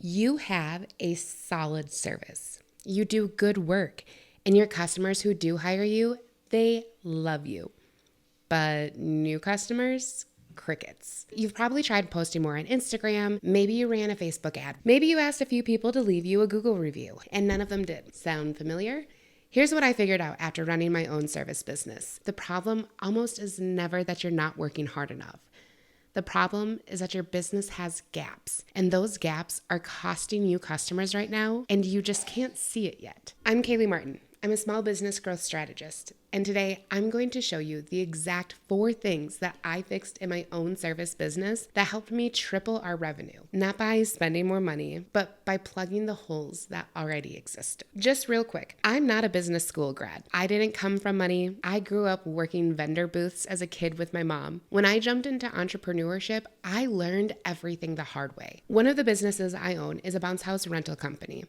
You have a solid service. You do good work, and your customers who do hire you, they love you. But new customers, crickets. You've probably tried posting more on Instagram. Maybe you ran a Facebook ad. Maybe you asked a few people to leave you a Google review, and none of them did. Sound familiar? Here's what I figured out after running my own service business. The problem almost is never that you're not working hard enough. The problem is that your business has gaps, and those gaps are costing you customers right now, and you just can't see it yet. I'm Kaylee Martin. I'm a small business growth strategist, and today I'm going to show you the exact 4 things that I fixed in my own service business that helped me triple our revenue. Not by spending more money, but by plugging the holes that already existed. Just real quick, I'm not a business school grad. I didn't come from money. I grew up working vendor booths as a kid with my mom. When I jumped into entrepreneurship, I learned everything the hard way. One of the businesses I own is a bounce house rental company.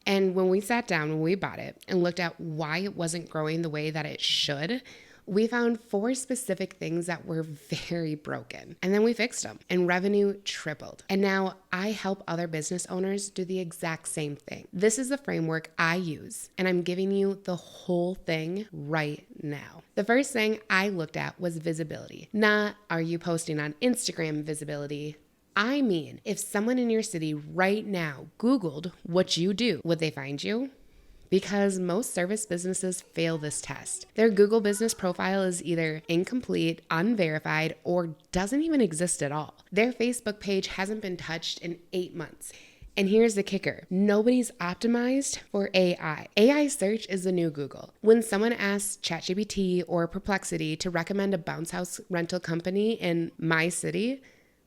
And when we sat down, when we bought it and looked at why it wasn't growing the way that it should, we found 4 specific things that were very broken. And then we fixed them and revenue tripled. And now I help other business owners do the exact same thing. This is the framework I use, and I'm giving you the whole thing right now. The first thing I looked at was visibility. Not are you posting on Instagram visibility? I mean, if someone in your city right now Googled what you do, would they find you? Because most service businesses fail this test. Their Google business profile is either incomplete, unverified, or doesn't even exist at all. Their Facebook page hasn't been touched in 8 months. And here's the kicker. Nobody's optimized for AI. AI search is the new Google. When someone asks ChatGPT or Perplexity to recommend a bounce house rental company in my city,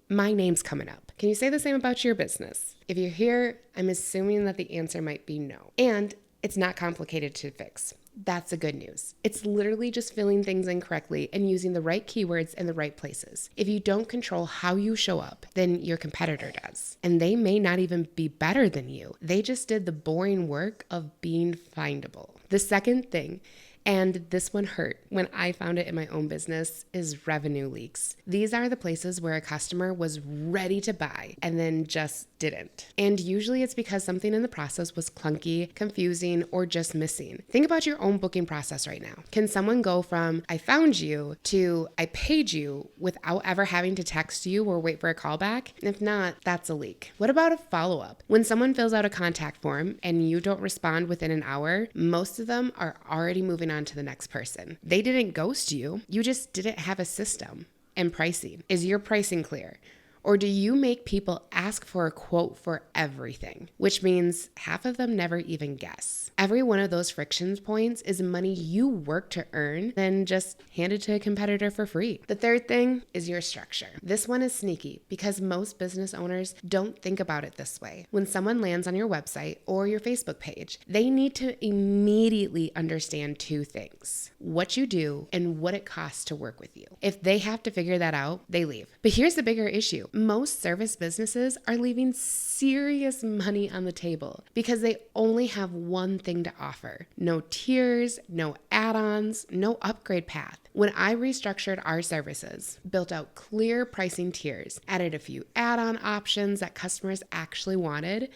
my name's coming up. Can you say the same about your business? If you're here, I'm assuming that the answer might be no. And it's not complicated to fix. That's the good news. It's literally just filling things in correctly and using the right keywords in the right places. If you don't control how you show up, then your competitor does. And they may not even be better than you. They just did the boring work of being findable. The second thing, and this one hurt when I found it in my own business, is revenue leaks. These are the places where a customer was ready to buy and then just didn't. And usually it's because something in the process was clunky, confusing, or just missing. Think about your own booking process right now. Can someone go from I found you to I paid you without ever having to text you or wait for a call back? If not, that's a leak. What about a follow-up? When someone fills out a contact form and you don't respond within an hour, most of them are already moving on to the next person. They didn't ghost you. You just didn't have a system. And pricing. Is your pricing clear? Or do you make people ask for a quote for everything? Which means half of them never even guess. Every one of those friction points is money you work to earn, then just hand it to a competitor for free. The third thing is your structure. This one is sneaky because most business owners don't think about it this way. When someone lands on your website or your Facebook page, they need to immediately understand 2 things: what you do and what it costs to work with you. If they have to figure that out, they leave. But here's the bigger issue. Most service businesses are leaving serious money on the table because they only have one thing to offer. No tiers, no add-ons, no upgrade path. When I restructured our services, built out clear pricing tiers, added a few add-on options that customers actually wanted,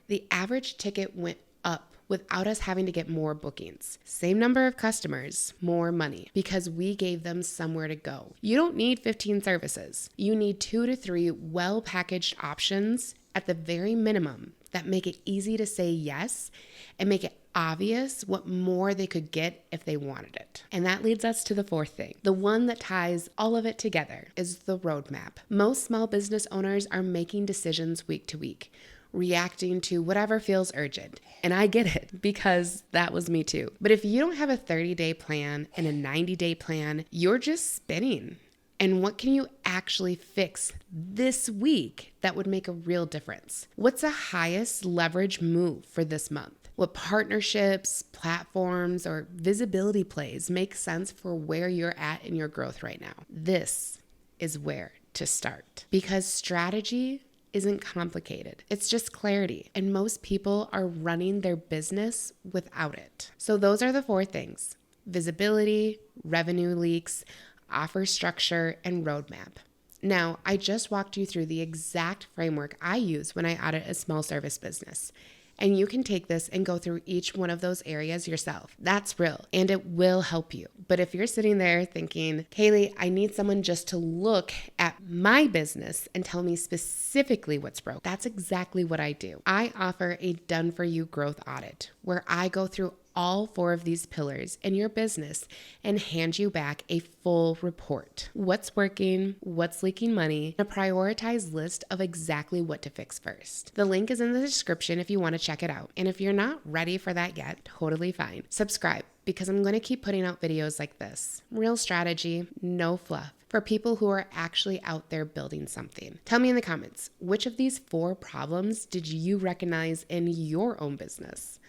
the average ticket went up without us having to get more bookings. Same number of customers, more money, because we gave them somewhere to go. You don't need 15 services. You need 2 to 3 well-packaged options at the very minimum that make it easy to say yes and make it obvious what more they could get if they wanted it. And that leads us to the 4th thing. The one that ties all of it together is the roadmap. Most small business owners are making decisions week to week, reacting to whatever feels urgent. And I get it because that was me too. But if you don't have a 30-day plan and a 90-day plan, you're just spinning. And what can you actually fix this week that would make a real difference? What's the highest leverage move for this month? What partnerships, platforms, or visibility plays make sense for where you're at in your growth right now? This is where to start. Because strategy isn't complicated. It's just clarity. And most people are running their business without it. So those are the 4 things: visibility, revenue leaks, offer structure, and roadmap. Now, I just walked you through the exact framework I use when I audit a small service business. And you can take this and go through each one of those areas yourself. That's real, and it will help you. But if you're sitting there thinking, Kaylee, I need someone just to look at my business and tell me specifically what's broke, that's exactly what I do. I offer a done-for-you growth audit where I go through all 4 of these pillars in your business and hand you back a full report. What's working, what's leaking money, a prioritized list of exactly what to fix first. The link is in the description if you want to check it out. And if you're not ready for that yet, totally fine. Subscribe because I'm going to keep putting out videos like this. Real strategy, no fluff, for people who are actually out there building something. Tell me in the comments, which of these 4 problems did you recognize in your own business?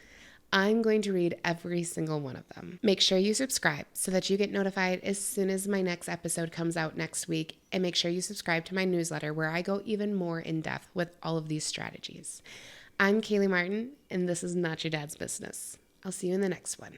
I'm going to read every single one of them. Make sure you subscribe so that you get notified as soon as my next episode comes out next week. And make sure you subscribe to my newsletter where I go even more in depth with all of these strategies. I'm Kaylee Martin, and this is Not Your Dad's Business. I'll see you in the next one.